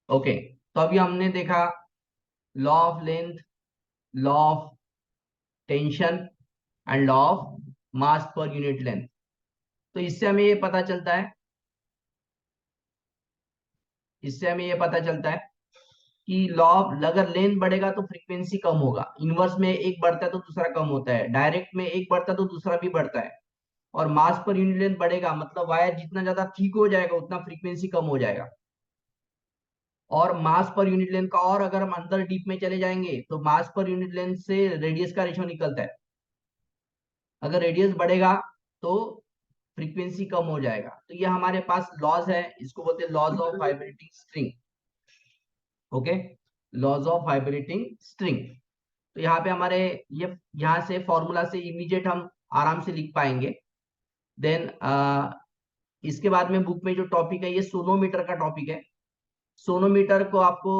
Okay, तो अभी हमने देखा law of length, law of tension and law of mass per unit length. तो इससे हमें ये पता चलता है कि लॉ ऑफ, अगर लेंथ बढ़ेगा तो फ्रीक्वेंसी कम होगा, इनवर्स में एक बढ़ता है तो दूसरा कम होता है, डायरेक्ट में एक बढ़ता है तो दूसरा भी बढ़ता है। और मास पर यूनिट लेंथ बढ़ेगा मतलब वायर जितना ज्यादा थिक हो जाएगा उतना फ्रीक्वेंसी कम हो जाएगा। और मास पर यूनिट लेंथ का, और अगर हम अंदर डीप में चले जाएंगे तो मास पर यूनिट लेंथ से रेडियस का रेशियो निकलता है। अगर रेडियस बढ़ेगा तो फ्रीक्वेंसी कम हो जाएगा। तो ये हमारे पास लॉज है, इसको बोलते हैं laws of vibrating string. Okay, laws of vibrating string. तो यहाँ पे हमारे, ये यहाँ से फॉर्मूला से इमीडिएट हम आराम से लिख पाएंगे। देन इसके बाद में बुक में जो टॉपिक है ये सोनोमीटर का टॉपिक है। सोनोमीटर को आपको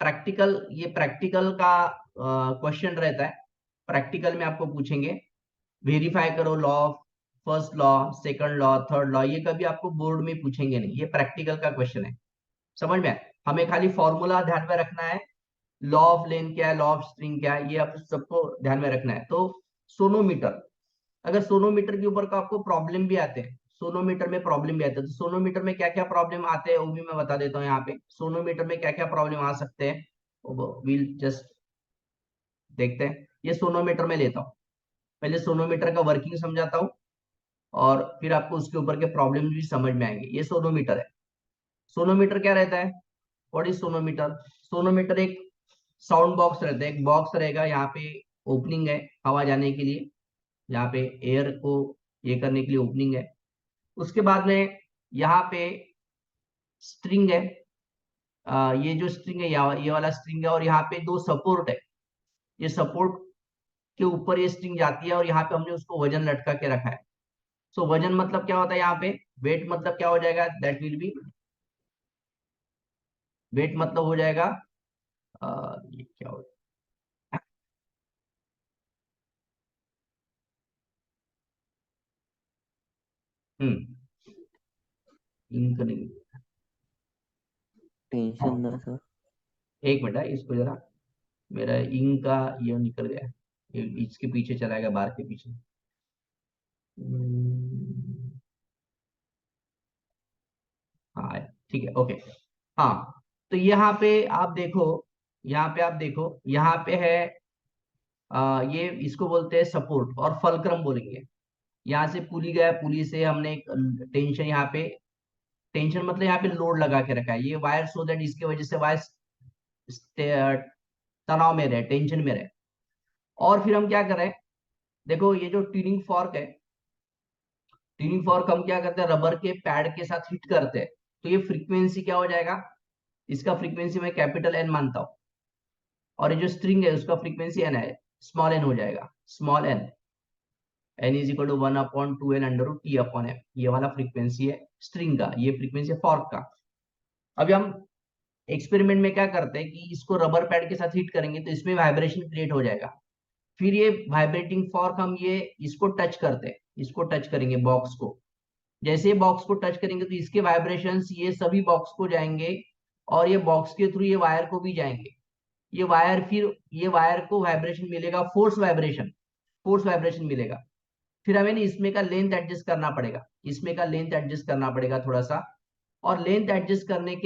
प्रैक्टिकल का क्वेश्चन रहता है। प्रैक्टिकल में आपको पूछेंगे वेरीफाई करो law of first law, second law, third law, ये कभी आपको बोर्ड में पूछेंगे नहीं, ये प्रैक्टिकल का क्वेश्चन है। समझ में आया? हमें खाली फॉर्मूला ध्यान में रखना है, लॉ ऑफ लेंथ क्या है, लॉ ऑफ स्ट्रिंग क्या है, ये आप सबको ध्यान में रखना है। तो सोनोमीटर, अगर सोनोमीटर के ऊपर का आपको प्रॉब्लम भी आते हैं, सोनोमीटर में प्रॉब्लम भी आते हैं, तो सोनोमीटर में क्या क्या प्रॉब्लम आते हैं वो भी मैं बता देता हूँ। यहाँ पे सोनोमीटर में क्या क्या प्रॉब्लम आ सकते हैं विल जस्ट देखते हैं। ये सोनोमीटर में लेता हूँ, पहले सोनोमीटर का वर्किंग समझाता हूँ और फिर आपको उसके ऊपर के प्रॉब्लम भी समझ में आएंगे। ये सोनोमीटर है। सोनोमीटर क्या रहता है? What is sonometer? सोनोमीटर एक साउंड बॉक्स रहता है, एक बॉक्स रहेगा, यहाँ पे ओपनिंग है हवा जाने के लिए, यहाँ पे एयर को ये करने के लिए ओपनिंग है। उसके बाद में यहाँ पे स्ट्रिंग है, ये जो स्ट्रिंग है ये वाला स्ट्रिंग है, और यहाँ पे दो सपोर्ट है। ये सपोर्ट के ऊपर ये स्ट्रिंग जाती है और यहाँ पे हमने उसको वजन लटका के रखा है। सो वजन मतलब क्या होता है यहाँ पे? वेट मतलब क्या हो जाएगा? दैट विल बी, वेट मतलब हो जाएगा ये क्या हो, हम्म, इंक नहीं, टेंशन ना सर। एक मिनट है, इसको जरा, मेरा इंक का ये निकल गया है, ये इसके पीछे चला गया, बार के पीछे। हम्म, हाँ ठीक है, ओके। हाँ, तो यहाँ पे आप देखो, यहाँ पे है ये इसको बोलते हैं सपोर्ट और फलक्रम बोलेंगे। यहाँ से पुली गया, पुली से हमने एक टेंशन यहाँ पे, टेंशन मतलब यहाँ पे लोड लगा के रखा है ये वायर, सो दैट इसके वजह से वायर तनाव में रहे, टेंशन में रहे। और फिर हम क्या करें, देखो ये जो ट्यूनिंग फॉर्क है, ट्यूनिंग फॉर्क हम क्या करते हैं, रबर के पैड के साथ हिट करते हैं। तो ये फ्रीक्वेंसी क्या हो जाएगा, इसका फ्रीक्वेंसी मैं कैपिटल एन मानता हूं, और ये जो स्ट्रिंग है उसका फ्रीक्वेंसी एन है, स्मॉल एन हो जाएगा, small n, n is equal to 1/2l/t/f, ये वाला फ्रीक्वेंसी है स्ट्रिंग का, ये फ्रीक्वेंसी है फॉर्क का। अभी हम एक्सपेरिमेंट में क्या करते हैं कि इसको रबर पैड के साथ हिट करेंगे तो इसमें वाइब्रेशन क्रिएट हो जाएगा। फिर ये वाइब्रेटिंग फॉर्क हम ये इसको टच करते हैं, इसको टच करेंगे बॉक्स को, जैसे ही बॉक्स को टच करेंगे तो इसके वाइब्रेशंस ये सभी बॉक्स को जाएंगे, और ये बॉक्स के थ्रू ये वायर को भी जाएंगे। ये वायर, फिर ये वायर को वाइब्रेशन मिलेगा, फोर्स वाइब्रेशन मिलेगा। फिर हमें ना इसमें का लेंथ एडजस्ट करना पड़ेगा, इसमें का लेंथ एडजस्ट करना पड़ेगा थोड़ा सा। और लेंथ एडजस्ट करने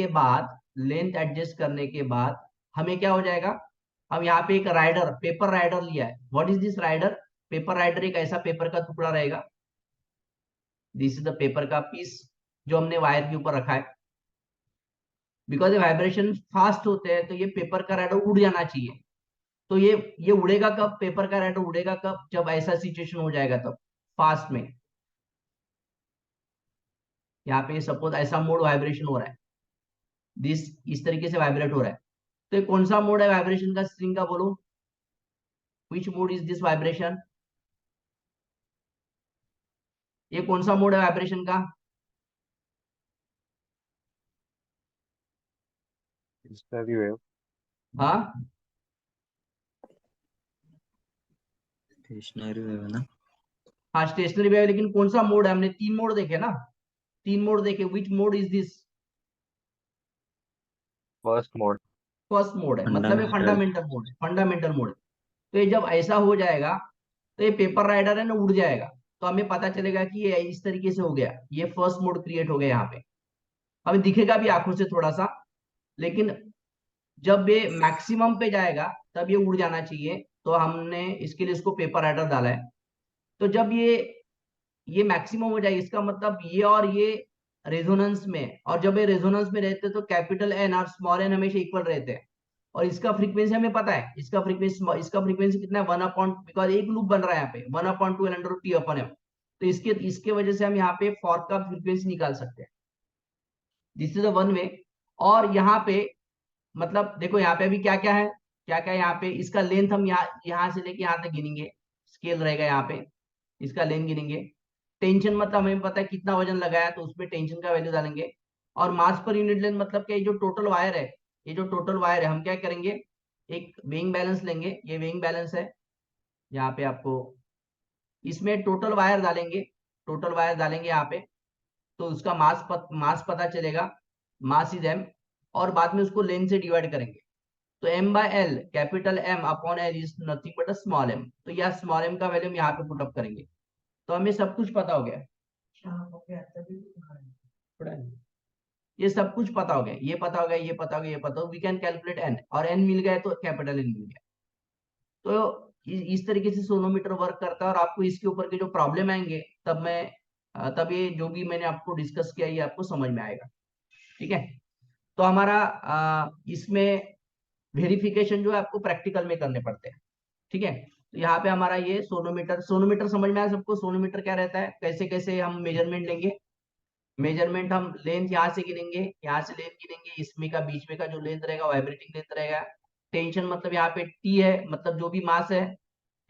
के बाद हमें क्या हो जाएगा, हम यहाँ पे एक राइडर, पेपर राइडर लिया है। What is this rider? Paper rider एक ऐसा पेपर का टुकड़ा रहेगा, दिस इज द पेपर का पीस जो हमने वायर के ऊपर रखा है। बिकॉज ये वाइब्रेशन फास्ट होते हैं तो ये पेपर का राइडर उड़ जाना चाहिए। तो ये उड़ेगा कब, पेपर का राइडर उड़ेगा कब, जब ऐसा सिचुएशन हो जाएगा तब, फास्ट में। यहाँ पे सपोज ऐसा मोड वाइब्रेशन हो रहा है, दिस, इस तरीके से वाइब्रेट हो रहा है। तो ये कौन सा मोड है वाइब्रेशन का, स्ट्रिंग का, बोलो विच मोड इज दिस वाइब्रेशन? ये कौन सा मोड है वाइब्रेशन का? Stationary wave. हाँ, स्टेशनरी है ना। हाँ स्टेशनरी वेव, लेकिन कौन सा मोड है? हमने तीन मोड देखे ना, तीन मोड देखे, which mode is this? First mode. First mode है, मतलब ये फंडामेंटल। फंडामेंटल मोड है, फंडामेंटल मोड है। तो ये जब ऐसा हो जाएगा तो ये पेपर राइडर है ना उड़ जाएगा। तो हमें पता चलेगा कि ये इस तरीके से हो गया, ये फर्स्ट मोड क्रिएट हो गया यहाँ पे। हमें दिखेगा भी आंखों से थोड़ा सा, लेकिन जब ये मैक्सिमम पे जाएगा तब ये उड़ जाना चाहिए। तो हमने इसके लिए इसको पेपर राइडर डाला है। तो जब ये मैक्सिमम हो जाए, इसका मतलब ये और ये रेजोनेंस में है। और जब ये रेजोनेंस में रहते हैं तो कैपिटल एन और स्मॉल एन हमेशा इक्वल रहते हैं। और इसका फ्रीक्वेंसी हमें पता है, इसका फ्रीक्वेंसी कितना है, 1 अपॉन, बिकॉज एक लूप बन रहा है यहाँ पे, 1/2 L/T/M। तो इसके वजह से हम यहाँ पे फॉर्क का फ्रीक्वेंसी निकाल सकते हैं। This is one way. और यहाँ पे मतलब देखो यहाँ पे अभी क्या क्या है, क्या क्या यहाँ पे इसका लेंथ हम यहाँ से लेके यहाँ तक गिनेंगे। स्केल रहेगा यहाँ पे, इसका लेंथ गिनेंगे। टेंशन मतलब हमें पता है कितना वजन लगाया, तो उसमें टेंशन का वैल्यू डालेंगे। और मास पर यूनिट लेंथ मतलब क्या, ये जो टोटल वायर है, ये जो टोटल वायर है हम क्या करेंगे, एक वेइंग बैलेंस लेंगे। ये वेइंग बैलेंस है यहाँ पे आपको, इसमें टोटल वायर डालेंगे, टोटल वायर डालेंगे यहाँ पे। तो उसका मास पता चलेगा, मास इज एम। और बाद में उसको लेंथ से डिवाइड करेंगे। तो M/L, capital M upon L is nothing but small m। तो यह स्मॉल m का वैल्यू हम यहाँ पे पुट अप करेंगे। तो हमें सब कुछ पता हो गया। थोड़ा ये सब कुछ पता हो गया, ये पता हो गया, ये पता हो गया, ये पता हो, वी कैन कैलकुलेट n। और n मिल गया तो कैपिटल N मिल गया। तो इस तरीके से सोनोमीटर वर्क करता है। और आपको इसके ऊपर के जो प्रॉब्लम आएंगे तब ये जो भी मैंने आपको डिस्कस किया ये आपको समझ में आएगा। ठीक है। तो हमारा इसमें वेरिफिकेशन जो है आपको प्रैक्टिकल में करने पड़ते हैं। ठीक है। तो यहाँ पे हमारा ये सोनोमीटर, सोनोमीटर समझ में आया सबको, सोनोमीटर क्या रहता है, कैसे कैसे हम मेजरमेंट लेंगे। मेजरमेंट हम लेंथ यहाँ से गिनेंगे, यहाँ से लेंथ गिनेंगे, इसमें का बीच में का जो लेंथ रहेगा वाइब्रेटिंग लेंथ रहेगा। टेंशन मतलब यहाँ पे टी है, मतलब जो भी मास है।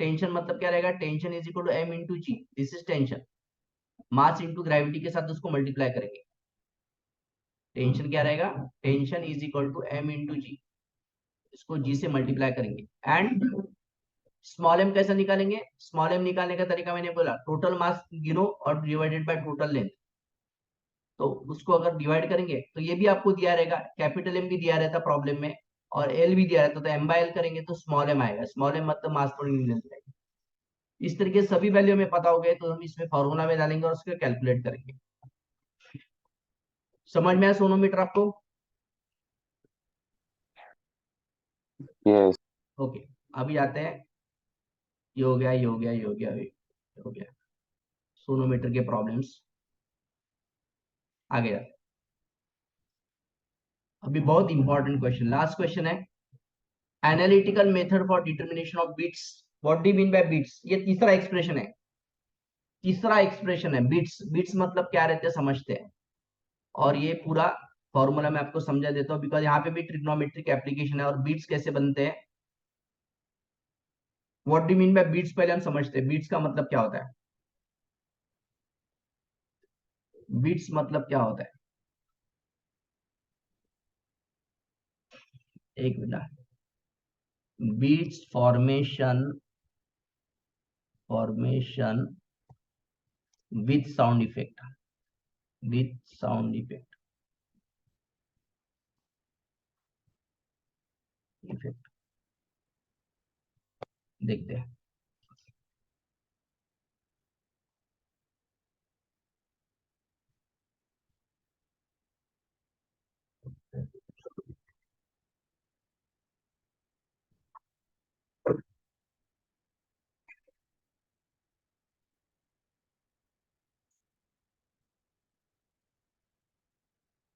टेंशन मतलब क्या रहेगा, tension is equal to M into G, this is tension. Mass into gravity के साथ उसको मल्टीप्लाई करेंगे। टेंशन क्या रहेगा, tension is equal to M into G, इसको जी से मल्टीप्लाई करेंगे। एंड स्मॉल एम कैसे निकालेंगे, स्मॉल एम निकालने का तरीका मैंने बोला, टोटल मास गिनो और डिवाइडेड बाय टोटल लेंथ। तो उसको अगर डिवाइड करेंगे तो ये भी आपको दिया रहेगा, कैपिटल एम भी दिया रहता प्रॉब्लम में, और एल भी दिया रहता। तो M/L करेंगे तो स्मॉल एम आएगा, स्मॉल एम मतलब मास पर यूनिट लेंथ रहेगी। इस तरीके से सभी वैल्यू हमें पता हो गए तो हम इसमें फॉर्मूला में डालेंगे और उसको कैलकुलेट करेंगे। समझ में आया सोनोमीटर आपको? यस। ओके। अभी आते हैं, ये हो गया, ये हो गया, ये हो गया, ये हो गया सोनोमीटर के प्रॉब्लम्स। आगे जाते हैं। अभी बहुत इंपॉर्टेंट क्वेश्चन, लास्ट क्वेश्चन है, analytical method for determination of bits. What do you mean bye bits? ये तीसरा एक्सप्रेशन है, तीसरा एक्सप्रेशन है। बिट्स, बिट्स मतलब क्या रहते हैं समझते हैं। और ये पूरा फॉर्मूला मैं आपको समझा देता हूँ, बिकॉज यहाँ पे भी ट्रिग्नोमेट्रिक एप्लीकेशन है। और बिट्स कैसे बनते हैं, what do you mean bye bits, पहले हम समझते हैं बिट्स का मतलब क्या होता है। बिट्स मतलब क्या होता है, एक minute. Bits formation, formation with sound effect, with sound effect, effect देखते हैं।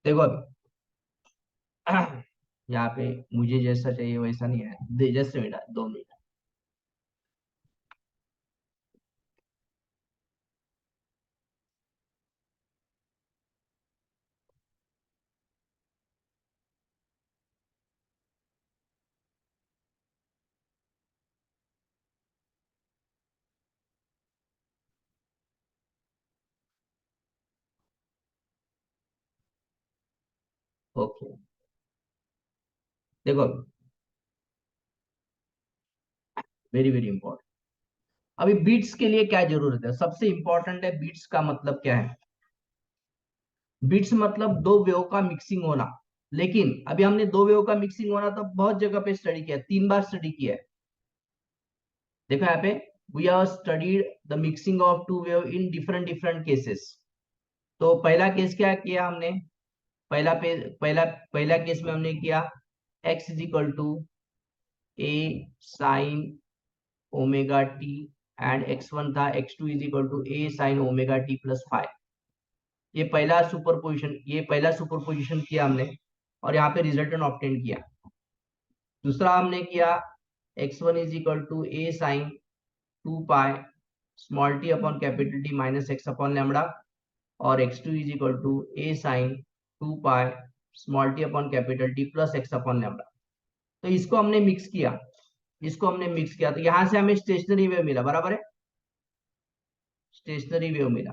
देखो अभी यहाँ पे मुझे जैसा चाहिए वैसा नहीं है, जैसे मिनट, 2 मिनट। ओके, देखो वेरी वेरी इंपॉर्टेंट। अभी बीट्स के लिए क्या जरूरत है, सबसे इंपॉर्टेंट है बीट्स का मतलब क्या है। बीट्स मतलब दो वेव का मिक्सिंग होना। लेकिन अभी हमने दो वेव का मिक्सिंग होना तो बहुत जगह पे स्टडी किया, 3 बार स्टडी किया है। देखो यहाँ पे we have studied the mixing of two wave in different different cases. तो पहला केस क्या किया हमने, पहला केस में हमने किया x is equal to a sine omega t and x1 था x2 is equal to a sine omega t plus five. ये पहला सुपरपोजिशन किया हमने और यहाँ पे रिजल्टेंट ऑब्टेन किया। दूसरा हमने किया x1 is equal to a sine 2 pi small t upon capital t minus x upon lambda और x2 is equal to a sine 2 pi small t upon capital t plus x upon lambda. तो इसको हमने mix किया, तो यहां से हमें stationary wave मिला, बराबर है, स्टेशनरी वेव मिला।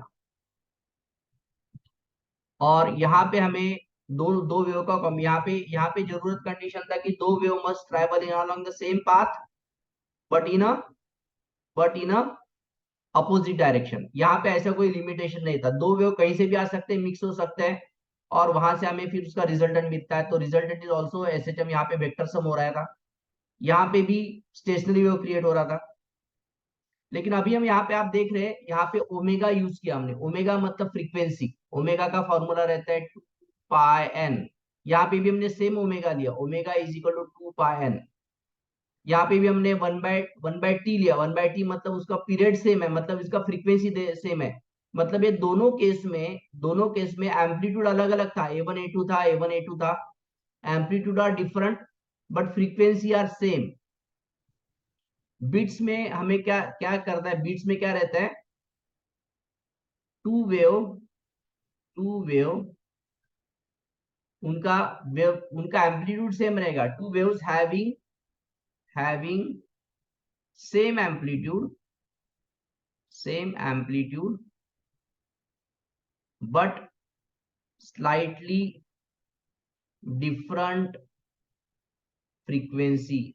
और यहाँ पे हमें दो दो वेव का कम, यहाँ पे जरूरत कंडीशन था कि दो wave must travel in along the same path but in a opposite direction. यहाँ पे ऐसा कोई लिमिटेशन नहीं था, दो वेव कहीं से भी आ सकते हैं, मिक्स हो सकते हैं और वहां से हमें फिर उसका रिजल्टेंट मिलता है। तो रिजल्टेंट इज ऑल्सो एसएचएम, यहाँ पे वेक्टर सम हो रहा था, यहाँ पे भी स्टेशनरी वेव क्रिएट हो रहा था। लेकिन अभी हम यहाँ पे आप देख रहे हैं, यहाँ पे ओमेगा यूज किया हमने। ओमेगा मतलब फ्रीक्वेंसी, ओमेगा का फॉर्मूला रहता है 2 पाई एन। यहाँ पे भी हमने सेम ओमेगा लिया, omega is equal to 2 pi n. यहाँ पे भी हमने वन बाय टी लिया, 1/t मतलब उसका पीरियड सेम है, मतलब इसका फ्रीक्वेंसी सेम है। मतलब ये दोनों केस में एम्पलीट्यूड अलग अलग था, A1 A2 था, amplitude are different but frequency are same. Beats में हमें क्या क्या करता है, बीट्स में क्या रहता है, टू वेव टू वेव उनका एम्पलीट्यूड सेम रहेगा। Two waves having same amplitude but slightly different frequency.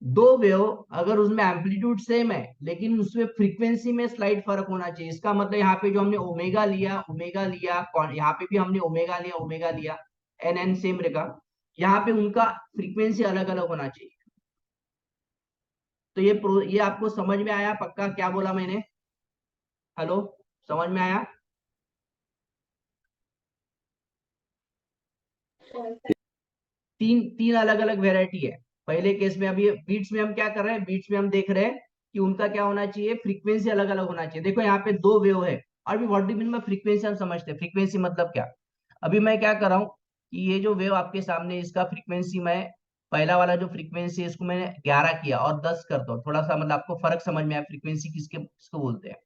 दो वेव अगर उसमें एम्पलीट्यूड सेम है लेकिन उसमें फ्रीक्वेंसी में स्लाइट फर्क होना चाहिए। इसका मतलब यहाँ पे जो हमने ओमेगा लिया, यहाँ पे भी हमने ओमेगा लिया, एन एन सेम रहेगा, यहाँ पे उनका फ्रीक्वेंसी अलग अलग होना चाहिए। तो ये आपको समझ में आया पक्का, क्या बोला मैंने, हेलो, समझ में आया? तीन तीन अलग अलग वेराइटी है। पहले केस में अभी बीट्स में हम क्या कर रहे हैं, बीट्स में हम देख रहे हैं कि उनका क्या होना चाहिए, फ्रीक्वेंसी अलग अलग होना चाहिए। देखो यहाँ पे दो वेव है और भी what do mean by frequency हम समझते हैं, फ्रीक्वेंसी मतलब क्या। अभी मैं क्या कर रहा हूँ कि ये जो वेव आपके सामने, इसका फ्रीक्वेंसी मैं, पहला वाला जो फ्रीक्वेंसी है इसको मैंने 11 किया और 10 करता हूँ, थोड़ा सा मतलब आपको फर्क समझ में आया फ्रीक्वेंसी किसको बोलते हैं।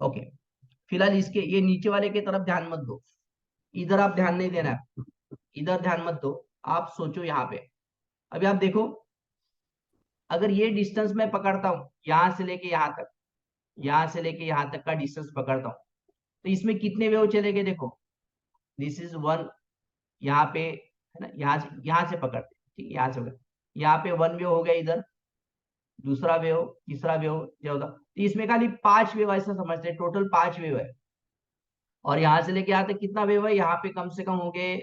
ओके, फिलहाल इसके ये नीचे वाले की तरफ ध्यान मत दो, इधर आप ध्यान नहीं देना है, इधर ध्यान मत दो, आप सोचो यहाँ पे। अभी आप देखो, अगर ये डिस्टेंस मैं पकड़ता हूं यहां से लेके यहां तक, का डिस्टेंस पकड़ता हूं, तो इसमें कितने वेव चलेंगे, देखो दिस इज वन, यहाँ पे है ना, यहाँ से पकड़ते, ठीक है, यहाँ से पकड़, यहाँ पे वन वेव हो गया, इधर दूसरा वेव, तीसरा वेव, क्या होता, तो इसमें खाली 5 वेव ऐसा समझते हैं, टोटल 5 वेव है। और यहाँ से लेके यहाँ तक कितना वेव है, यहाँ पे कम से कम हो गए,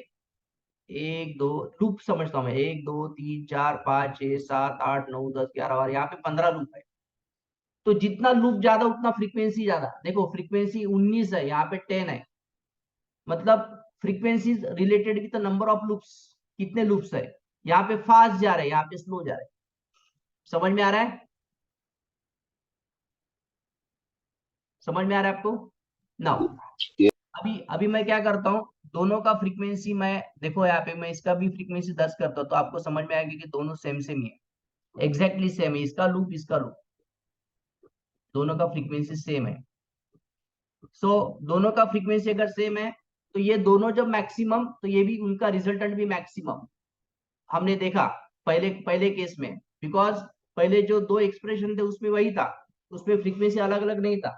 एक दो, लूप समझता हूँ मैं, 1 2 3 4 5 6 7 8 9 10 11 और यहाँ पे 15 लूप है। तो जितना लूप ज्यादा उतना फ्रीक्वेंसी ज्यादा। देखो फ्रीक्वेंसी 19 है, यहाँ पे 10 है, मतलब frequency related with the number of loops, कितने लूप्स है, यहाँ पे फास्ट जा रहे हैं, यहाँ पे स्लो जा रहे हैं। समझ में आ रहा है, समझ में आ रहा है आपको? नाउ अभी अभी मैं क्या करता हूँ, दोनों का फ्रीक्वेंसी मैं, देखो यहाँ पे मैं इसका भी फ्रीक्वेंसी 10 करता हूँ तो आपको समझ में आएगा कि दोनों सेम सेम ही है, एग्जैक्टली सेम है, इसका लूप, दोनों का फ्रीक्वेंसी सेम है। सो दोनों का फ्रीक्वेंसी अगर सेम है तो ये दोनों जब मैक्सिमम, तो ये भी उनका रिजल्टेंट भी मैक्सिमम। हमने देखा पहले पहले केस में, बिकॉज पहले जो दो एक्सप्रेशन थे उसमें वही था, उसमें फ्रीक्वेंसी अलग अलग नहीं था।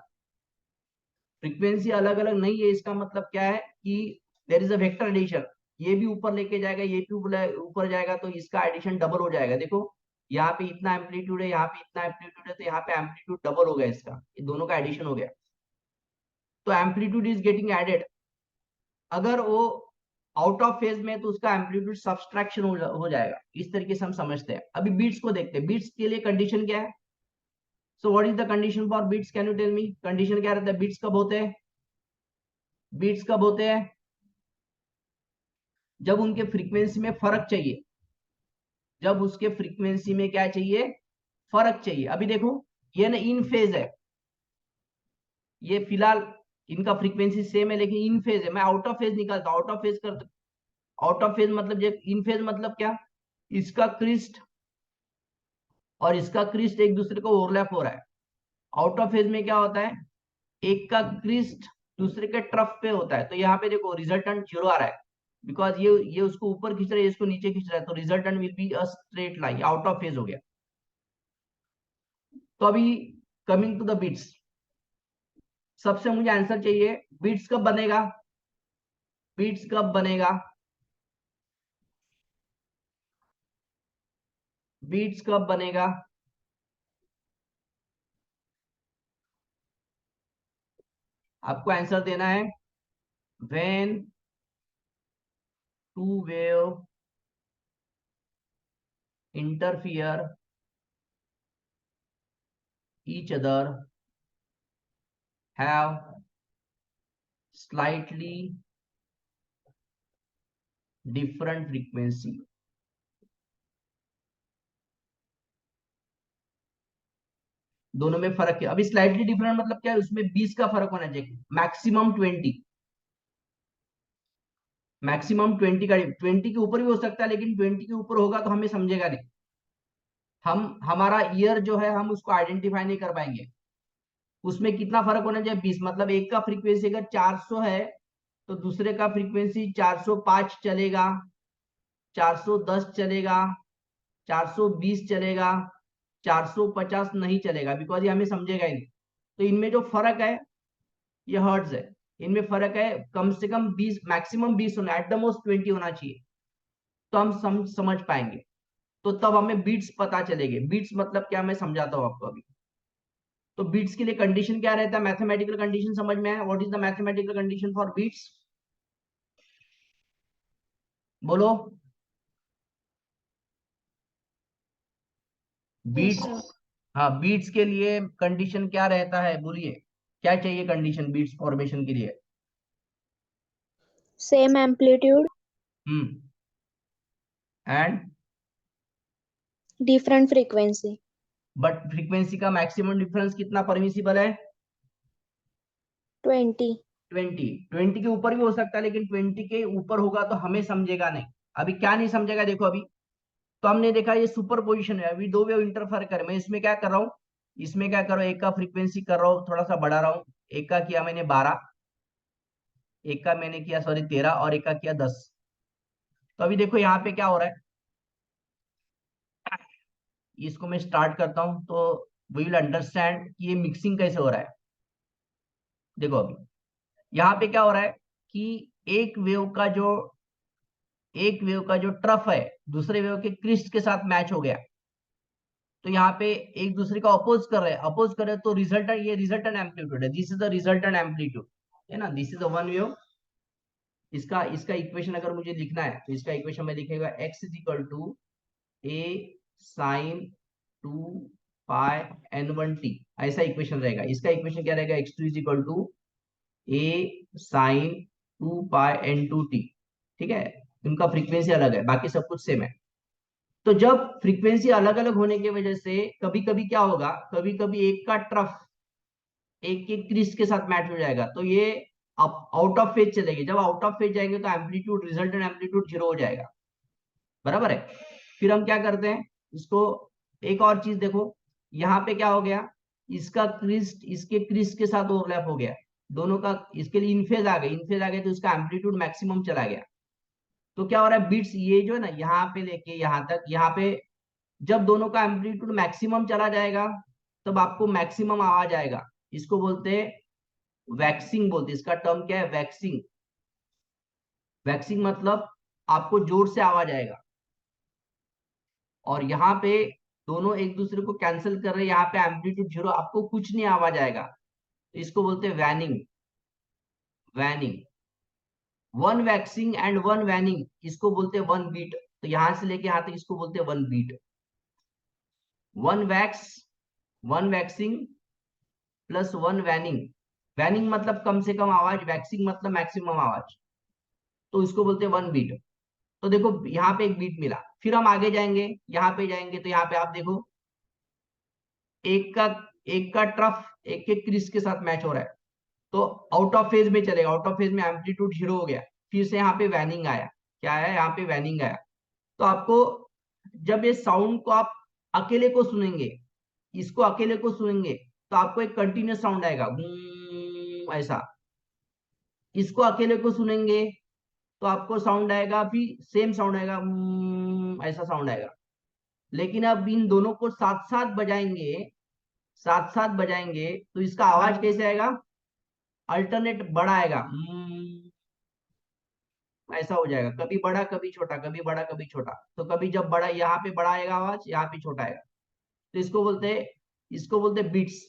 फ्रीक्वेंसी अलग अलग नहीं है इसका मतलब क्या है कि there is a vector addition, ये भी ऊपर लेके जाएगा, ये भी ऊपर जाएगा, तो इसका एडिशन डबल हो जाएगा। देखो यहाँ पे इतना एम्पलीट्यूड है, यहाँ पे इतना एम्पलीट्यूड है, तो यहाँ पे एम्पलीट्यूड डबल हो गया इसका, ये दोनों का एडिशन हो गया। तो एम्पलीट्यूड इज गेटिंग एडेड। अगर वो आउट ऑफ फेज में तो उसका एम्पलीट्यूड सब्सट्रैक्शन हो जाएगा। इस तरीके से हम समझते हैं। अभी बीट्स को देखते हैं। बीट्स के लिए कंडीशन क्या है? So what is the condition for beats? Can you tell me? Condition क्या रहता है? बीट्स कब होते हैं? बीट्स कब होते हैं? जब उनके फ्रीक्वेंसी में फर्क चाहिए। जब उसके फ्रीक्वेंसी में क्या चाहिए? फर्क चाहिए। अभी देखो, ये ना इन फेज है, ये फिलहाल इनका फ्रीक्वेंसी सेम है लेकिन इन फेज है। मैं आउट ऑफ फेज निकालता हूं, आउट ऑफ फेज कर, आउट ऑफ फेज मतलब इन फेज मतलब क्या? इसका क्रिस्ट और इसका क्रिस्ट एक दूसरे को ओवरलैप हो रहा है। आउट ऑफ फेज में क्या होता है? एक का क्रिस्ट दूसरे के ट्रफ पे होता है। तो यहाँ पे देखो रिजल्टेंट जीरो आ रहा है, बिकॉज ये उसको ऊपर खींच रहा है, इसको नीचे खींच रहा है, तो resultant will be a straight line. Out of phase हो गया। तो अभी कमिंग टू द बीट्स, सबसे मुझे आंसर चाहिए, बीट्स कब बनेगा? बीट्स कब बनेगा? बीट्स कब बनेगा? आपको आंसर देना है। When two wave interfere each other, have slightly different frequency। दोनों में फर्क है। अभी स्लाइटली डिफरेंट मतलब क्या है? उसमें 20 का फर्क होना चाहिए, मैक्सिमम 20। मैक्सिमम 20 का, 20 के ऊपर भी हो सकता है लेकिन 20 के ऊपर होगा तो हमें समझेगा नहीं। हमारा ईयर जो है हम उसको आइडेंटिफाई नहीं कर पाएंगे। उसमें कितना फर्क होना चाहिए? 20। मतलब एक का फ्रीक्वेंसी अगर 400 है तो दूसरे का फ्रीक्वेंसी 405 चलेगा, 410 चलेगा, 420 चलेगा, 450 नहीं चलेगा, बिकॉज ये हमें समझेगा ही नहीं। तो इनमें जो फर्क है ये हर्ट्ज है। इनमें फर्क है, कम से कम 20, मैक्सिमम 20 होना, एट द मोस्ट 20 होना चाहिए, तो हम समझ पाएंगे। तो तब हमें बीट्स पता चलेंगे। बीट्स मतलब क्या, मैं समझाता हूँ आपको अभी। तो बीट्स के लिए कंडीशन क्या रहता है? मैथमेटिकल कंडीशन समझ में आया? What is the mathematical condition for beats? बोलो। Yes, beats, sir. हाँ, बीट्स के लिए कंडीशन क्या रहता है? बोलिए, क्या चाहिए कंडीशन बीट्स फॉर्मेशन के लिए? Same amplitude, hmm. And different frequency. But frequency का मैक्सिमम डिफरेंस कितना परमिसिबल है? 20. 20। 20 के ऊपर भी हो सकता है लेकिन 20 के ऊपर होगा तो हमें समझेगा नहीं। अभी क्या नहीं समझेगा? देखो अभी तो हमने देखा ये सुपर पोजिशन है, अभी दो वेव इंटरफेयर कर, मैं इसमें क्या कर रहा हूँ, इसमें क्या कर रहा हूँ, एक का फ्रीक्वेंसी कर रहा हूँ थोड़ा सा बढ़ा रहा हूँ। एक का किया मैंने 12, एक का मैंने किया सॉरी 13, और एक का किया 10। तो अभी देखो यहाँ पे क्या हो रहा है, इसको मैं स्टार्ट करता हूँ तो वी विल अंडरस्टैंड कि ये मिक्सिंग कैसे हो रहा है। देखो अभी यहाँ पे क्या हो रहा है कि एक वेव का जो ट्रफ है दूसरे वेव के क्रिस्ट के साथ मैच हो गया। तो यहाँ पे एक दूसरे का अपोज कर रहे हैं, अपोज कर रहे हैं, तो रिजल्टेंट, ये रिजल्टेंट एम्पलीट्यूड है, this is the resultant amplitude, है ना, this is the one wave. इसका इसका इक्वेशन अगर मुझे लिखना है तो इसका इक्वेशन में लिखेगा x is equal to a sine 2 pi n1t, ऐसा इक्वेशन रहेगा। इसका इक्वेशन क्या रहेगा? x2 is equal to a sine 2 pi n2t। ठीक है, इनका फ्रीक्वेंसी अलग है, बाकी सब कुछ सेम है। तो जब फ्रीक्वेंसी अलग अलग होने की वजह से कभी कभी क्या होगा, कभी कभी एक का ट्रफ एक के क्रिस के साथ मैच हो जाएगा, तो ये आउट ऑफ फेज चलेगी। जब आउट ऑफ फेज जाएंगे तो एम्पलीट्यूड, रिजल्टेंट एम्पलीट्यूड जीरो हो जाएगा। बराबर है। फिर हम क्या करते हैं इसको, एक और चीज देखो, यहाँ पे क्या हो गया, इसका क्रिस्ट इसके क्रिस्ट के साथ ओवरलैप हो गया, दोनों का, इसके लिए इनफेज आ गए, इनफेज आ गए तो इसका एम्पलीट्यूड मैक्सिमम चला गया। तो क्या हो रहा है, बीट्स ये जो है ना यहाँ पे लेके यहाँ तक, यहाँ पे जब दोनों का एम्पलीट्यूड मैक्सिमम चला जाएगा तब आपको मैक्सिमम आवाज आएगा। इसको बोलते हैं वैक्सिंग, बोलते हैं, इसका टर्म क्या है? वैक्सिंग। वैक्सिंग मतलब आपको जोर से आवाज आएगा। और यहाँ पे दोनों एक दूसरे को कैंसिल कर रहे हैं, यहाँ पे एम्पलीट्यूड जीरो, आपको कुछ नहीं आवाज आएगा, तो इसको बोलते हैं waning. Waning, one waxing and one waning, इसको बोलते हैं वन बीट। तो यहां से लेके यहां तक इसको बोलते हैं one beat. One wax, one waxing plus one waning. Waning मतलब कम से कम आवाज, वैक्सिंग मतलब मैक्सिमम आवाज, तो इसको बोलते हैं वन बीट। तो देखो यहाँ पे एक बीट मिला, फिर हम आगे जाएंगे, यहाँ पे जाएंगे तो यहाँ पे आप देखो एक का एक का ट्रफ एक के क्रिस के साथ मैच हो रहा है, तो आउट ऑफ फेज में चलेगा, आउट ऑफ फेज में एम्पलीट्यूड 0 हो गया। फिर से यहाँ पे वैनिंग आया, क्या है यहाँ पे वैनिंग आया। तो आपको जब ये साउंड को आप अकेले को सुनेंगे, इसको अकेले को सुनेंगे, तो आपको एक कंटिन्यूस साउंड आएगा ऐसा। इसको अकेले को सुनेंगे तो आपको साउंड आएगा, फिर सेम साउंड आएगा, ऐसा साउंड आएगा। लेकिन अब इन दोनों को साथ साथ बजाएंगे, साथ साथ बजाएंगे तो इसका आवाज कैसे आएगा, अल्टरनेट बड़ा आएगा, ऐसा हो जाएगा, कभी बड़ा कभी छोटा, कभी बड़ा कभी छोटा। तो कभी जब बड़ा, यहाँ पे बड़ा आएगा आवाज, यहाँ पे छोटा आएगा, तो इसको बोलते हैं बीट्स।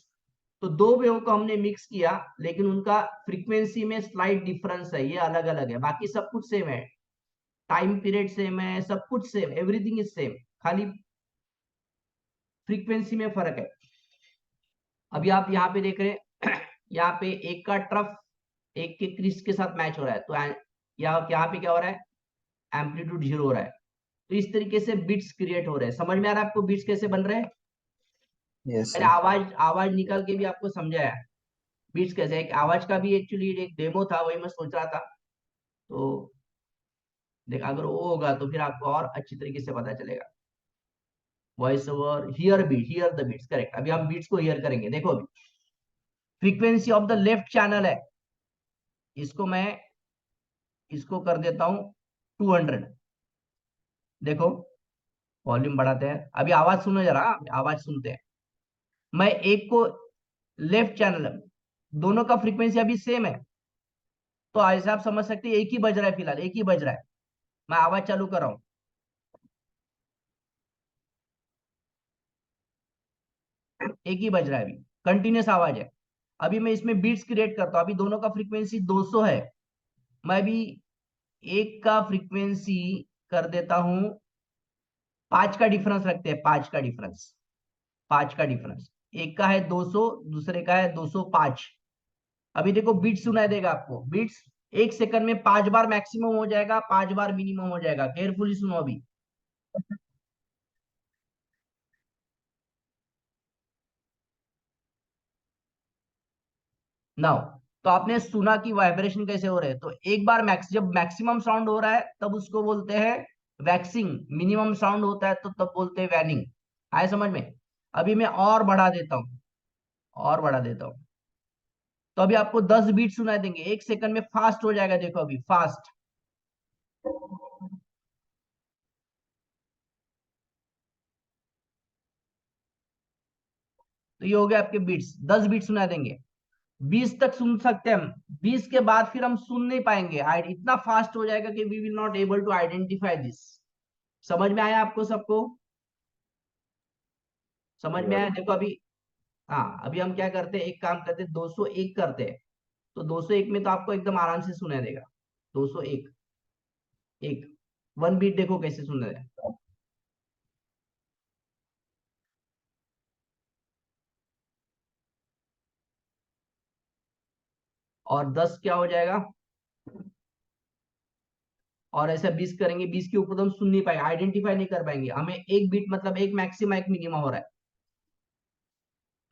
तो दो वेव को हमने मिक्स किया, लेकिन उनका फ्रीक्वेंसी में स्लाइट डिफरेंस है, ये अलग अलग है, बाकी सब कुछ सेम है, टाइम पीरियड सेम है, सब कुछ सेम, एवरीथिंग इज सेम, खाली फ्रीक्वेंसी में फर्क है। अभी आप यहाँ पे देख रहे हैं यहाँ पे एक का ट्रफ एक के क्रिस के साथ मैच हो रहा है, तो यहाँ पे क्या हो रहा है, एम्पलीट्यूड 0 हो रहा है। तो इस तरीके से बिट्स क्रिएट हो रहे हैं। समझ में आ रहा है आपको बिट्स कैसे बन रहे हैं? Yes, अरे sir. आवाज आवाज निकाल के भी आपको समझाया बीट्स कैसे। एक आवाज का भी एक्चुअली एक डेमो था, वही मैं सोच रहा था। तो देख, अगर वो होगा तो फिर आपको और अच्छी तरीके से पता चलेगा। Voice over, here beat, here the beats, correct. अभी हम बीट्स को हियर करेंगे। देखो अभी frequency of the left channel है, इसको मैं इसको कर देता हूं 200। देखो वॉल्यूम बढ़ाते हैं, अभी आवाज सुनो जरा, आवाज सुनते हैं। मैं एक को लेफ्ट चैनल, दोनों का फ्रीक्वेंसी अभी सेम है, तो ऐसे आप समझ सकते हैं एक ही बज रहा है, फिलहाल एक ही बज रहा है। मैं आवाज चालू कर रहा हूं, एक ही बज रहा है, अभी कंटिन्यूस आवाज है। अभी मैं इसमें बीट्स क्रिएट करता हूं, अभी दोनों का फ्रीक्वेंसी 200 है, मैं भी एक का फ्रीक्वेंसी कर देता हूं 5 का डिफरेंस रखते हैं, 5 का डिफरेंस, 5 का डिफरेंस। एक का है 200, दूसरे का है 205। अभी देखो बीट्स सुनाई देगा आपको, बीट्स एक सेकंड में 5 बार मैक्सिमम हो जाएगा, 5 बार मिनिमम हो जाएगा। केयरफुली सुनो अभी। नाउ, तो आपने सुना कि वाइब्रेशन कैसे हो रहे हैं। तो एक बार जब मैक्सिमम साउंड हो रहा है तब उसको बोलते हैं वैक्सिंग, मिनिमम साउंड होता है तो तब बोलते हैं वैनिंग। आए समझ में? अभी मैं और बढ़ा देता हूँ, और बढ़ा देता हूँ, तो अभी आपको 10 बीट सुनाई देंगे, एक सेकंड में फास्ट हो जाएगा। देखो अभी फास्ट, तो ये हो गया आपके बीट्स, 10 बीट सुना देंगे। 20 तक सुन सकते हैं हम, 20 के बाद फिर हम सुन नहीं पाएंगे, इतना फास्ट हो जाएगा कि we will not able to identify this. समझ में आया आपको सबको? समझ में Yes. आया? देखो अभी, हाँ अभी हम क्या करते हैं, एक काम करते हैं, 201 करते हैं। तो 201 में तो आपको एकदम आराम से सुनाई देगा। 201, एक वन बीट देखो कैसे सुन रहे हैं। और 10 क्या हो जाएगा, और ऐसा 20 करेंगे, 20 के ऊपर तो हम सुन नहीं पाएंगे, आइडेंटिफाई नहीं कर पाएंगे। हमें एक बीट मतलब एक मैक्सिमा एक मिनिमा हो रहा है।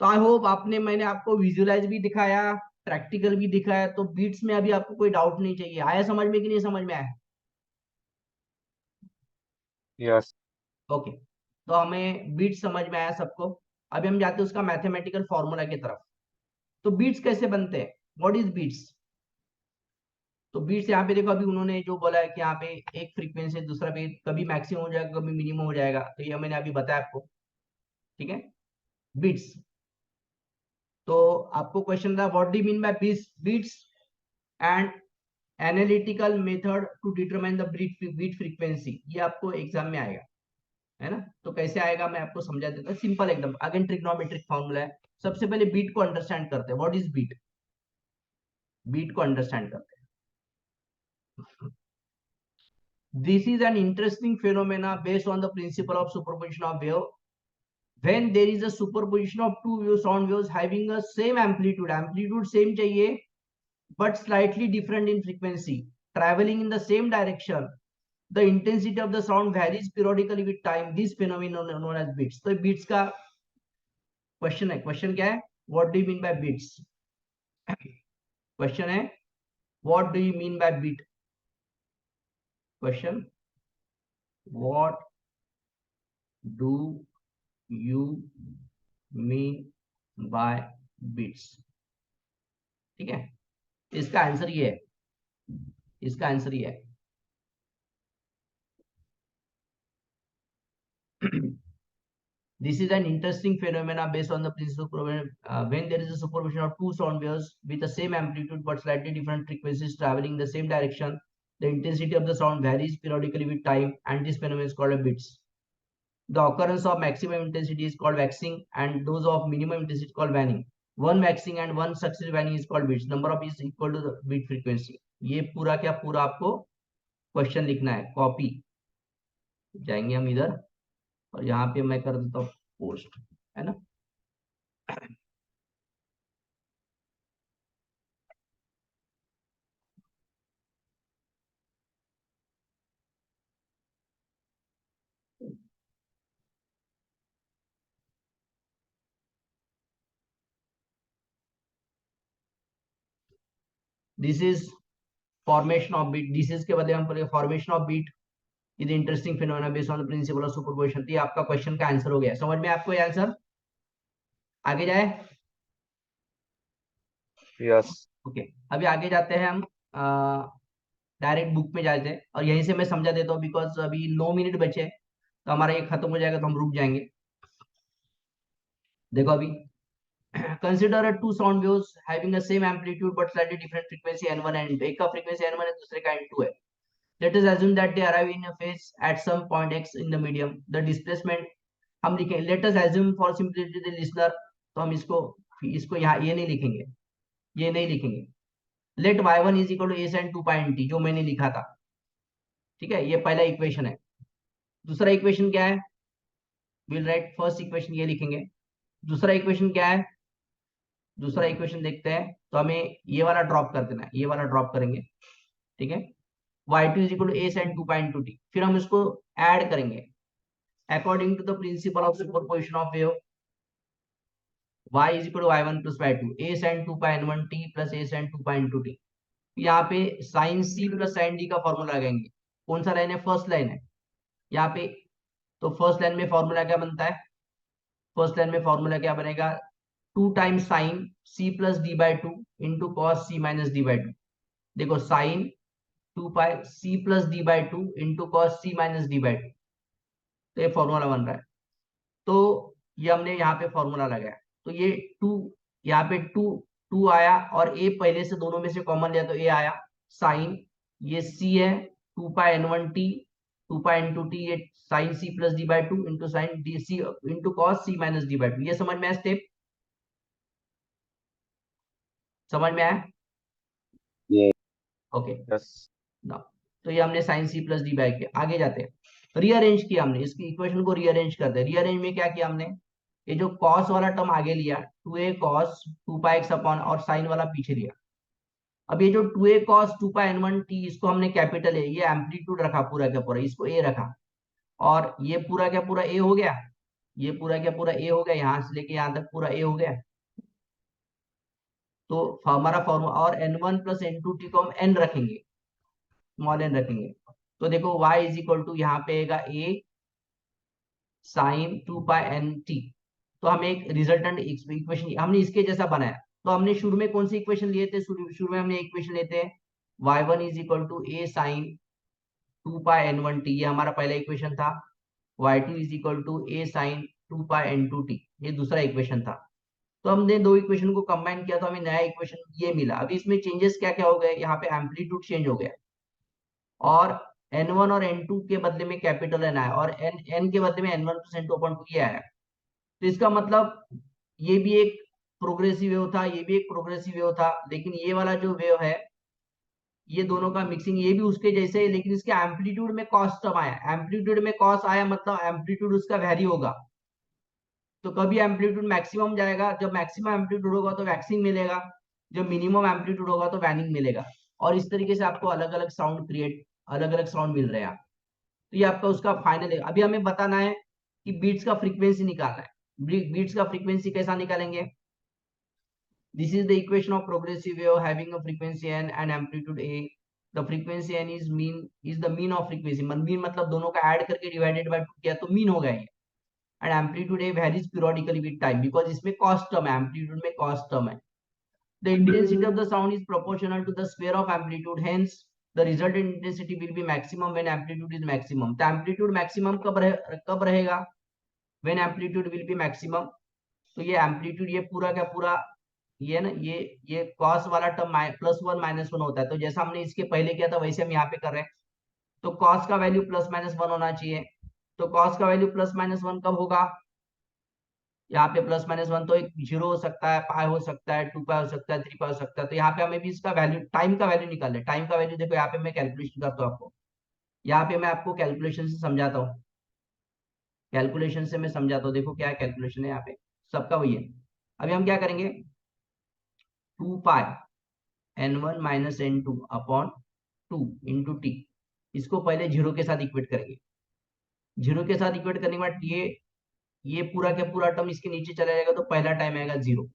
तो आई होप आपने, मैंने आपको विजुअलाइज भी दिखाया, प्रैक्टिकल भी दिखाया, तो बीट्स में अभी आपको कोई डाउट नहीं चाहिए। आया समझ में कि नहीं समझ में आया? Yes. ओके, तो हमें बीट्स समझ में आया सबको। अभी हम जाते हैं उसका मैथमेटिकल फॉर्मूला की तरफ। तो बीट्स कैसे बनते हैं, व्हाट इज बीट्स? तो बीट्स यहाँ पे देखो, अभी उन्होंने जो बोला है कि यहाँ पे एक फ्रीक्वेंसी दूसरा पे कभी मैक्सिमम हो जाएगा कभी मिनिमम हो जाएगा, तो ये मैंने अभी बताया आपको, ठीक है। बीट्स, तो आपको क्वेश्चन था what do you mean by beats, beats and analytical method to determine the beat frequency, ये आपको एग्जाम में आएगा, है ना। तो कैसे आएगा मैं आपको समझा देता हूँ, सिंपल एकदम, अगेन ट्रिग्नोमेट्रिक फॉर्मूला है। सबसे पहले बीट को अंडरस्टैंड करते हैं, व्हाट इज बीट। बीट को अंडरस्टैंड करते हैं। This is an interesting phenomena based on the principle of superposition of wave. When there is a superposition of two wave sound waves having a same amplitude, amplitude same चाहिए but slightly different in frequency, traveling in the same direction, the intensity of the sound varies periodically with time. This phenomenon known as beats. तो beats का question है. Question क्या है? What do you mean by beats? Question है what do you mean by beat? Question: what do you mean by beats? ठीक है, इसका answer ये है. इसका आंसर ये है. This is an interesting phenomena based on the principle when there is a superposition of two sound waves with the same amplitude but slightly different frequencies traveling the same direction, the intensity of the sound varies periodically with time, and this phenomenon is called a beats. The occurrence of maximum intensity is called waxing, and those of minimum intensity is called waning. One waxing and one successive waning is called beats. Number of beats equal to the beat frequency. ये पूरा क्या पूरा आपको question लिखना है. Copy जाएंगे हम इधर और यहाँ पे मैं कर देता हूँ पोस्ट, है ना. This is formation of beat. This is के बदले हम बोलेंगे formation of beat is interesting phenomena based on the principle of superposition. ये आपका क्वेश्चन का आंसर हो गया. समझ में आपको ये आंसर? आगे जाए. यस. ओके, अभी आगे जाते हैं हम. डायरेक्ट बुक में जाते हैं और यहीं से मैं समझा देता हूँ बिकॉज अभी 9 मिनट बचे तो हमारा ये खत्म हो जाएगा तो हम रुक जाएंगे. देखो अभी consider a two sound waves having the same amplitude but slightly different frequency n1 and एक का frequency n1 है दूसरे का n2 है. Let us assume that they arrive in a phase at some point x in the medium. The displacement हम लिखें. Let us assume for simplicity the listener, तो हम इसको यहाँ ये नहीं लिखेंगे, ये नहीं लिखेंगे. Let y1 is equal to a sin 2 pi nt जो मैंने लिखा था. ठीक है, ये पहला इक्वेशन है. दूसरा इक्वेशन क्या है? We'll write first equation, ये लिखेंगे. दूसरा इक्वेशन क्या है? दूसरा इक्वेशन देखते हैं तो हमें ये वाला ड्रॉप कर देना है. ये वाला ड्रॉप करेंगे. ठीक है, y2 is equal to a sin 2 pi into t. फिर हम इसको ऐड करेंगे according to the principle of superposition of wave. y is equal to y1 plus y2 a sin 2 pi n1 t plus a sin 2 pi into t. यहाँ पे sin c plus sin d का formula लगाएंगे. कौन सा line है? First line है यहाँ पे. तो फर्स्ट लाइन में फॉर्मूला क्या बनता है? फर्स्ट लाइन में फॉर्मूला क्या बनेगा? 2 times sine c plus D by 2 into cos c minus D by 2. देखो sine 2 pi c plus D by 2 into cos c minus D by 2. तो ये फॉर्मूला बन रहा है. तो ये हमने यहाँ पे फॉर्मूला लगाया तो ये 2 यहाँ पे 2 आया और a पहले से दोनों में से कॉमन लिया तो a आया. साइन ये c है 2 pi n1 t 2 pi into T, ये sine c plus D by 2 into sine D C into cos c minus D by 2. ये समझ में आया स्टेप? समझ में आया? Okay yes. ना. तो ये हमने sine C plus D by किया. आगे जाते हैं. रीअरेंज किया हमने इसकी इक्वेशन को. रीअरेंज करते हैं. रीअरेंज में क्या किया हमने? ये जो कॉस वाला टर्म आगे लिया 2a cos 2 pi x upon और साइन वाला पीछे लिया. अब ये जो 2a cos 2 pi n1 t इसको हमने कैपिटल ए, ये एम्पलीट्यूड रखा पूरा क्या पूरा, इसको ए रखा और ये पूरा क्या पूरा ए हो गया. ये पूरा क्या पूरा ए हो गया. यहां से लेके यहां तक पूरा ए हो गया. तो हमारा फॉर्मूला और n1 प्लस n2 t को हम n रखेंगे, स्मॉल n रखेंगे. तो देखो y इज इक्वल टू यहाँ पे आएगा a sine 2 pi n t. तो हमें एक रिजल्टेंट इक्वेशन हमने इसके जैसा बनाया. तो हमने शुरू में कौन सी इक्वेशन लिए थे? शुरू में हमने इक्वेशन लेते हैं y1 is equal to a sine 2 pi n1 t. ये हमारा पहला इक्वेशन था. y2 is equal to a sine 2 pi n2 t. ये दूसरा इक्वेशन था. तो हमने दो इक्वेशन को कंबाइन किया तो हमें नया इक्वेशन ये मिला. अभी इसमें चेंजेस क्या क्या हो गए? यहाँ पे एम्पलीट्यूड चेंज हो गया और n1 और n2 के बदले में कैपिटल n आया और n के बदले में n1 प्लस n2 अपॉन 2 ये आया. तो इसका मतलब ये भी एक प्रोग्रेसिव वेव था, ये भी एक प्रोग्रेसिव वेव था, लेकिन ये वाला जो वेव है ये दोनों का मिक्सिंग, ये भी उसके जैसे है, लेकिन इसके एम्पलीट्यूड में कॉस टर्म आया, एम्पलीट्यूड में कॉस आया मतलब एम्पलीट्यूड उसका वैरी होगा। तो कभी एम्पलीट्यूड मैक्सिमम जाएगा, जब मैक्सिमम एम्पलीट्यूड होगा तो वैक्सिंग मिलेगा, जब मिनिमम एम्पलीट्यूड होगा तो वैनिंग मिलेगा। और इस तरीके से आपको अलग अलग साउंड क्रिएट, अलग अलग साउंड मिल रहे हैं। तो ये आपका उसका फाइनल है। अभी हमें बताना है कि बीट्स का फ्रीक्वेंसी निकालना है। बीट्स का फ्रीक्वेंसी कैसा निकालेंगे? This is the equation of progressive wave having a frequency n and amplitude a. The frequency n is the mean of frequency. mean मतलब दोनों का ऐड करके डिवाइडेड बाय 2 किया तो मीन हो गया ये। And amplitude a varies periodically with time because इसमें cos term है, amplitude में cos term है। The intensity of the sound is proportional to the square of amplitude. Hence, the resultant intensity will be maximum when amplitude is maximum. तो amplitude maximum कब रहेगा? When amplitude will be maximum. तो ये amplitude ये पूरा का पूरा ये ना ये cos वाला टर्म +1 -1 होता है। तो जैसा हमने इसके पहले किया था वैसे हम यहाँ पे कर रहे हैं। तो cos का वैल्यू +-1 होना चाहिए। तो cos का वैल्यू +-1 कब होगा? यहाँ पे +-1 तो एक 0 हो सकता है, पाई हो सकता है, 2 पाई हो सकता है, 3 पाई हो सकता है। तो यहाँ पे हमें भी इसका वैल्यू, टाइम का वैल्यू निकालना है। टाइम का वैल्यू देखो यहाँ पे मैं कैलकुलेशन करता हूँ आपको, यहाँ पे मैं आपको कैलकुलेशन से समझाता हूँ, कैलकुलेशन से मैं समझाता हूँ। देखो क्या कैलकुलेशन है यहाँ पे, सबका वही है। अभी हम क्या करेंगे, 2 pi n1 minus n2 upon 2 into T, इसको पहले 0 के साथ इक्वेट करेंगे। 0 के साथ इक्वेट करने के बाद ये पूरा के पूरा टर्म इसके नीचे चला जाएगा, तो पहला टाइम आएगा 0।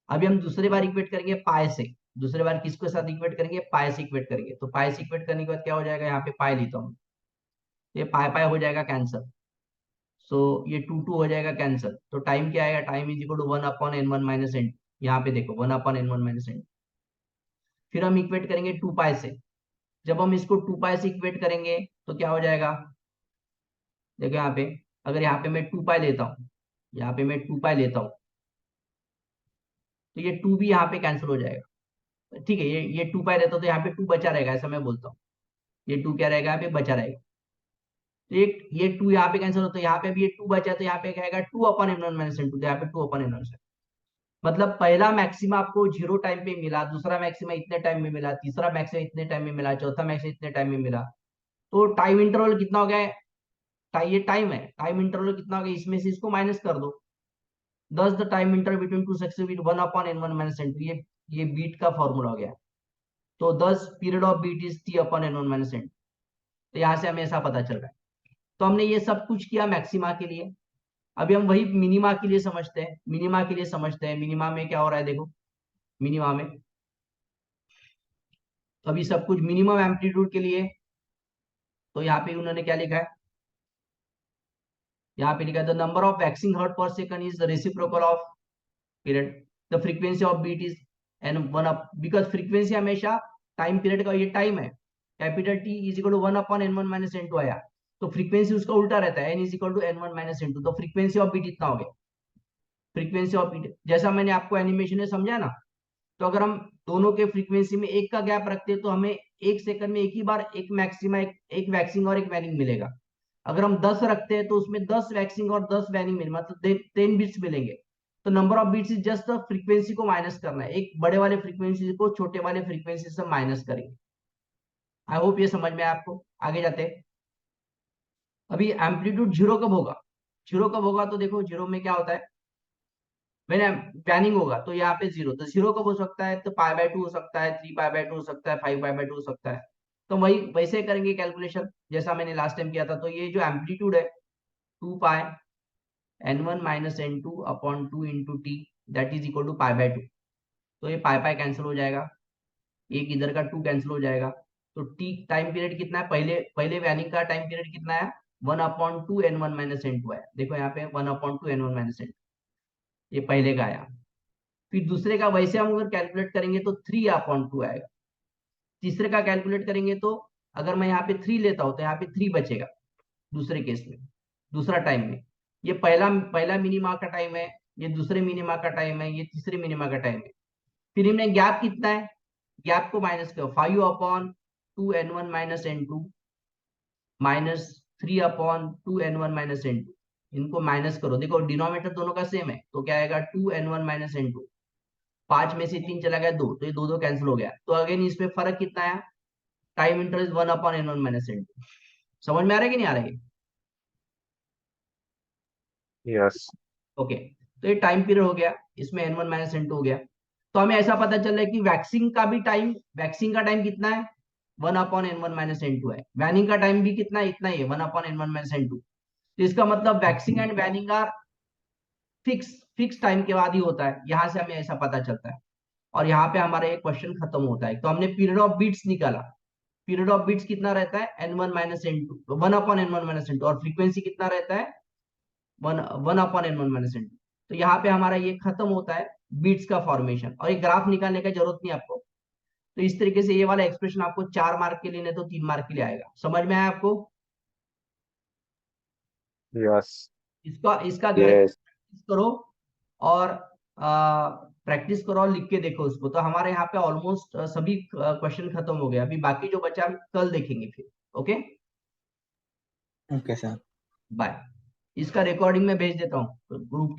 अभी हम दूसरी बार इक्वेट करेंगे पाई से। दूसरी बार किसके साथ इक्वेट करेंगे? पाई से इक्वेट करेंगे। तो पाई से इक्वेट करने के बाद क्या हो जाएगा, यहाँ पे पाई लेता हूँ, ये पाई पाई हो जाएगा कैंसर। सो ये 2 हो जाएगा कैंसर। तो टाइम क्या आएगा? Time is equal to 1 upon n1 minus n। यहाँ पे देखो 1 अपॉन n1 माइनस n। फिर हम इक्वेट करेंगे 2 पाई से। जब हम इसको 2 पाई से इक्वेट करेंगे तो क्या हो जाएगा, देखो यहाँ पे, अगर यहाँ पे मैं 2 पाई लेता हूँ, यहाँ पे मैं 2 पाई लेता हूँ, तो ये 2 भी यहाँ पे कैंसिल हो जाएगा। ठीक है, ये 2 पाई रहता तो यहाँ पे 2 बचा रहेगा, ऐसा मैं बोलता हूँ। ये 2 क्या रहेगा, यहाँ पे बचा रहेगा। तो ये 2 यहाँ पे कैंसिल होता है, यहाँ पे भी ये 2 बचा, तो यहाँ पे क्या आएगा, 2 अपॉन n1 माइनस n2, तो यहाँ पे 2 अपॉन n1। मतलब पहला मैक्सिमा आपको 0 टाइम पे मिला, दूसरा मैक्सिमा इतने टाइम में मिला, तीसरा मैक्सिमा इतने टाइम में मिला, चौथा मैक्सिमा इतने टाइम में मिला। तो टाइम इंटरवल कितना हो गया है? ये टाइम है, टाइम इंटरवल कितना हो गया, इसमें से इसको माइनस कर दो। This the time interval between two successive beat 1 upon n1 minus n2, ये बीट का फॉर्मूला हो गया। तो 10 period of beat is t upon n1 minus n2। तो यहाँ से हमें ऐसा पता चल रहा है। तो हमने ये सब कुछ किया मैक्सिमा के लिए। अभी हम वही मिनिमा के लिए समझते हैं। मिनिमा के लिए समझते हैं, मिनिमा में क्या हो रहा है देखो। मिनिमा में अभी सब कुछ मिनिमम एम्पलीट्यूड के लिए, तो यहाँ पे उन्होंने क्या लिखा है, यहाँ पे लिखा है the number of waxing heard per second is the reciprocal of period. The frequency of beat is n1 up, because frequency हमेशा टाइम पीरियड का, ये टाइम है, capital T is equal to 1 upon n1 minus n2 आया, तो frequency उसका उल्टा रहता है, n is equal to n1 minus n2। तो फ्रीक्वेंसी ऑफ बीट इतना हो गया। फ्रीक्वेंसी ऑफ बीट जैसा मैंने आपको एनिमेशन में समझा ना, तो अगर हम दोनों के फ्रीक्वेंसी में 1 का गैप रखते हैं तो हमें 1 सेकंड में एक ही बार एक मैक्सिमा, एक वैक्सिंग और एक वैनिंग मिलेगा। अगर हम 10 रखते हैं तो उसमें 10 वैक्सिंग और 10 वैनिंग मिले, मतलब 10 बिट्स मिलेंगे। तो number of bits is just the frequency को माइनस करना है, एक बड़े वाले फ्रीक्वेंसी को छोटे वाले फ्रीक्वेंसी से माइनस करेंगे। आई होप ये समझ में आया आपको। आगे जाते हैं। अभी एम्पलीट्यूड 0 कब होगा? 0 कब होगा, तो देखो 0 में क्या होता है, मैंने प्लानिंग होगा तो यहाँ पे 0, तो 0 कब हो सकता है, तो π/2 हो सकता है, 3π/2 हो सकता है, 5π/2 हो सकता है। तो वही वैसे करेंगे कैलकुलेशन जैसा मैंने लास्ट टाइम किया था। तो ये जो एम्पलीट्यूड है 2 pi n1 minus n2 upon 2 into T, that is equal to π/2। तो ये पाई पाई कैंसिल हो जाएगा, एक इधर का 2 कैंसिल हो जाएगा। तो टी टाइम पीरियड कितना है, पहले पहले वैनिंग का टाइम पीरियड कितना है, 1 अपॉन 2 n1 माइनस n2 है। देखो यहाँ पे 1 अपॉन 2 n1 माइनस n2, ये पहले का आया। फिर दूसरे का वैसे हम अगर कैलकुलेट करेंगे तो 3 अपॉन 2 आएगा। तीसरे का कैलकुलेट करेंगे तो अगर मैं यहाँ पे 3 लेता हूं तो यहाँ पे 3 बचेगा दूसरे केस में, दूसरा टाइम में। ये पहला पहला मिनिमा का टाइम है, ये दूसरे मिनिमा का टाइम है, ये तीसरे मिनिमा का टाइम है। फिर इनमें गैप कितना है, गैप को माइनस करो, 5 upon 2 n1 minus n2 minus 3 upon 2 n1 minus n2। इनको माइनस करो, देखो डिनोमिनेटर दोनों का सेम है, तो क्या आएगा 2n1 माइनस n2। 5 में से 3 चला गया 2, तो ये 2 कैंसिल हो गया। तो अगेन इसमें फर्क कितना आया, time interval 1/n1 minus n2। समझ में आ रहा है कि नहीं आ रहा है? यस। ओके, तो ये टाइम पीरियड हो गया, इसमें n1 माइनस n2 हो गया। तो हमें ऐसा पता चल रहा है कि वैक्सिंग का टाइम कितना है, 1/n1 माइनस n2 है। वैनिंग का टाइम भी कितना है, इतना ही है, 1/n1 माइनस n2। तो इसका मतलब waxing and waning are fix fix time के बाद ही होता है, यहां से हमें ऐसा पता चलता है। और यहाँ पे हमारा एक क्वेश्चन खत्म होता है। तो हमने पीरियड ऑफ बीट्स निकाला। पीरियड ऑफ बीट्स कितना रहता है, n1 minus n2, 1/n1 minus n2। और फ्रीक्वेंसी कितना रहता है, 1/n1 माइनस n2। तो यहाँ पे हमारा ये खत्म होता है बीट्स का फॉर्मेशन, और ये ग्राफ निकालने का जरूरत नहीं आपको। तो इस तरीके से ये वाला एक्सप्रेशन आपको 4 मार्क के लिए नहीं तो 3 मार्क के लिए आएगा। समझ में आया आपको? यस। इसका इसका घर यस। प्रैक्टिस करो, और प्रैक्टिस करो और लिख के देखो उसको। तो हमारे यहाँ पे ऑलमोस्ट सभी क्वेश्चन खत्म हो गए। अभी बाकी जो बचा हम कल देखेंगे फिर। Okay, okay sir. बाय। इसका रिकॉर्डिंग में भेज देता हूँ ग्रुप